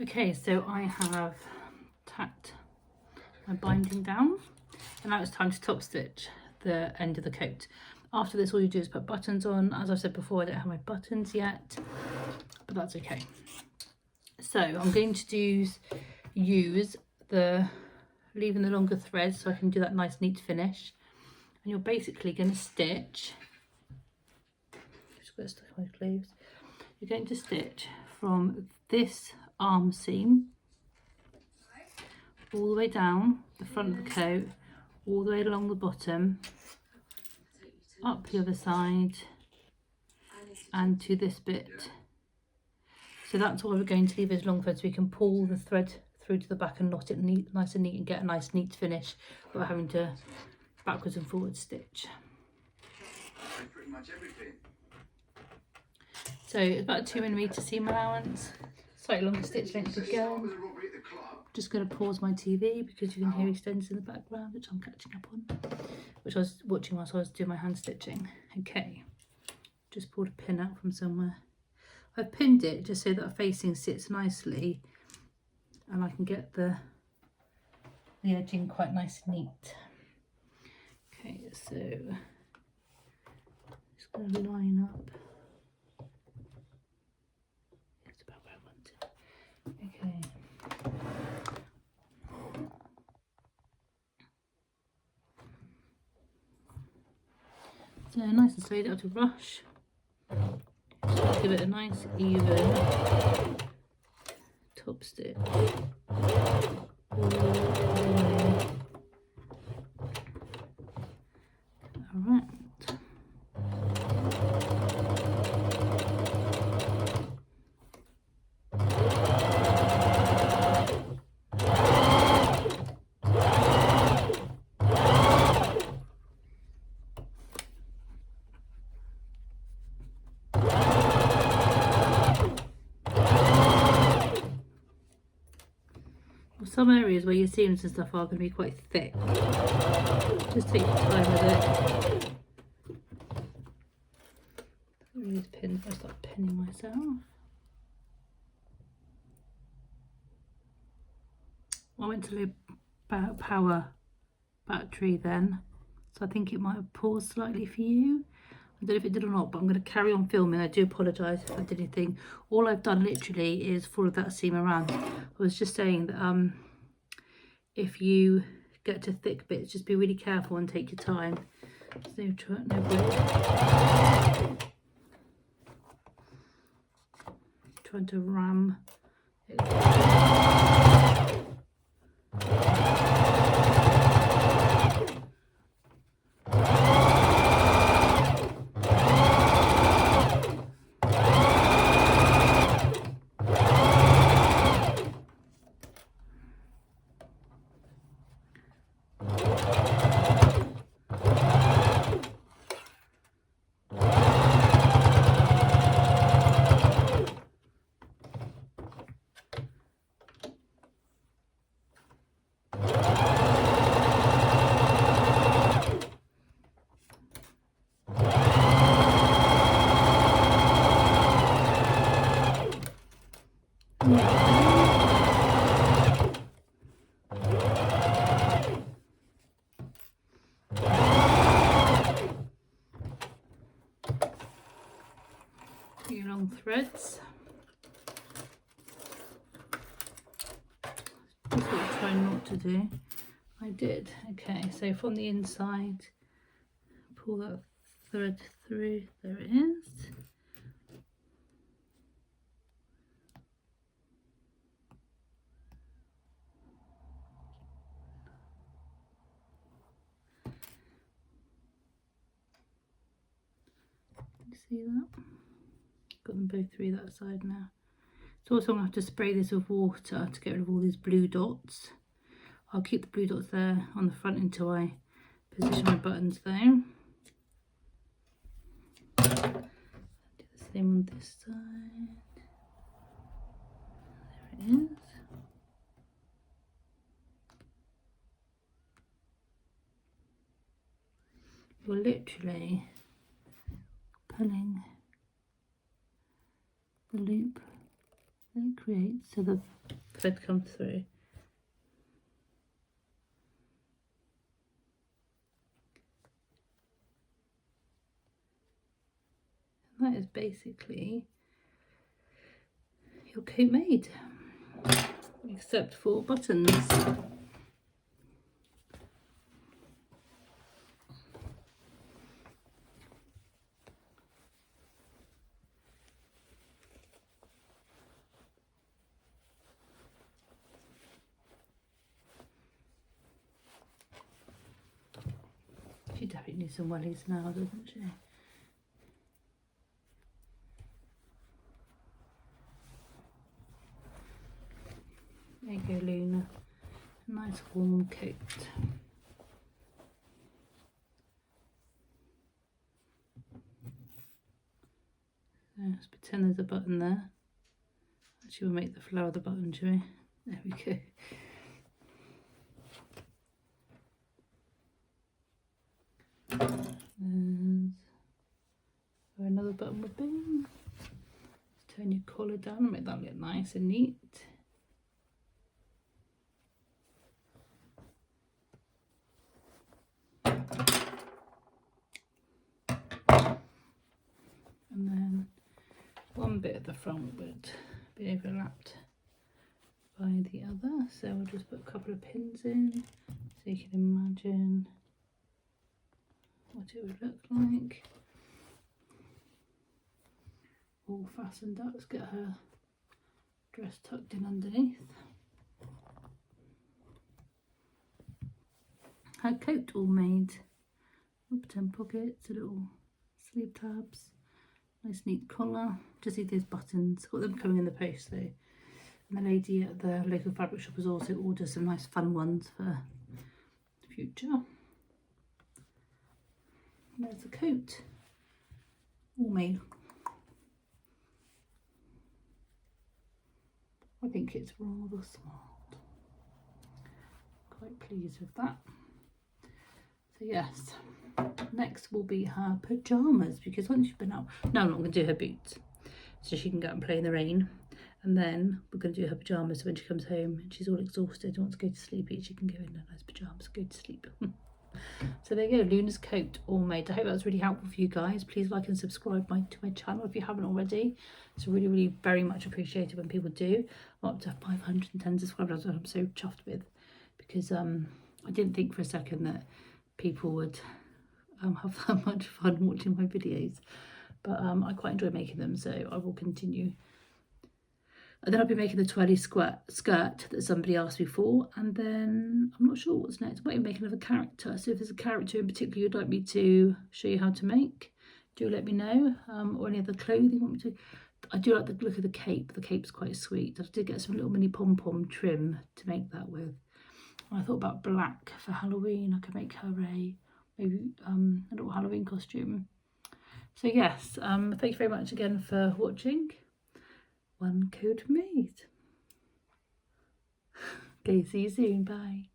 Okay, so I have tacked my binding down, and now it's time to top stitch the end of the coat. After this, all you do is put buttons on. As I've said before, I don't have my buttons yet, but that's okay. So I'm going to use the leaving the longer thread so I can do that nice neat finish. And you're basically going to stitch, just got to stuck my sleeves. You're going to stitch from this arm seam all the way down the front of the coat, all the way along the bottom, up the other side, and to this bit. So that's why we're going to leave as long thread, so we can pull the thread through to the back and knot it neat, nice and neat, and get a nice neat finish without having to backwards and forward stitch. Pretty much everything. So it's about a 2mm seam allowance, slightly longer stitch length again. Just going to pause my TV because you can hear EastEnders in the background, which I'm catching up on, which I was watching whilst I was doing my hand stitching. Okay, just pulled a pin out from somewhere. I've pinned it just so that the facing sits nicely and I can get the edging quite nice and neat. Okay, so just going to line up. It's about where I want it. Okay. So nice and slowly, don't have to rush. Just give it a nice even top stitch. Alright. Some areas where your seams and stuff are going to be quite thick. Just take your time with it. These pins, I start pinning myself. I went to low power battery then, so I think it might have paused slightly for you. I don't know if it did or not, but I'm going to carry on filming. I do apologise if I did anything. All I've done literally is follow that seam around. I was just saying that if you get to thick bits, just be really careful and take your time. There's no break. Trying to ram it. Your long threads. That's what I'm trying not to do. I did. Okay, so from the inside, pull that thread through. There it is. You see that? Got them both through that side now. So also I'm going to have to spray this with water to get rid of all these blue dots. I'll keep the blue dots there on the front until I position my buttons though. Do the same on this side. There it is. You're literally pulling the loop and it creates so the thread comes through. And that is basically your coat made, except for buttons. She definitely needs some wellies now, doesn't she? There you go, Luna. A nice warm coat. So let's pretend there's a button there. Actually, we'll make the flower the button, shall we? There we go. And where another button would be. Let's turn your collar down and make that look nice and neat. And then one bit at the front would be overlapped by the other. So we'll just put a couple of pins in so you can imagine what it would look like. All fastened up. Let's get her dress tucked in underneath. Her coat all made. Up 10 pockets, a little sleeve tabs, nice neat collar. Just need those buttons. Got them coming in the post though. And the lady at the local fabric shop has also ordered some nice fun ones for the future. And there's the coat, all made. I think it's rather smart. Quite pleased with that. So yes, next will be her pyjamas, because once you've been out, no, I'm not going to do her boots, so she can go out and play in the rain. And then we're going to do her pyjamas, so when she comes home and she's all exhausted and wants to go to sleep, she can go in her nice pyjamas, go to sleep. So there you go, Luna's coat all made. I hope that was really helpful for you guys. Please like and subscribe to my channel if you haven't already. It's really, really very much appreciated when people do. I'm up to 510 subscribers, I'm so chuffed with, because I didn't think for a second that people would have that much fun watching my videos, but I quite enjoy making them, so I will continue. And then I'll be making the twirly skirt that somebody asked me for, and then I'm not sure what's next. I might make another character, so if there's a character in particular you'd like me to show you how to make, do let me know, or any other clothing you want me to. I do like the look of the cape. The cape's quite sweet. I did get some little mini pom-pom trim to make that with. And I thought about black for Halloween. I could make her maybe a little Halloween costume. So yes, thank you very much again for watching. One coat made. Okay, see you soon. Bye.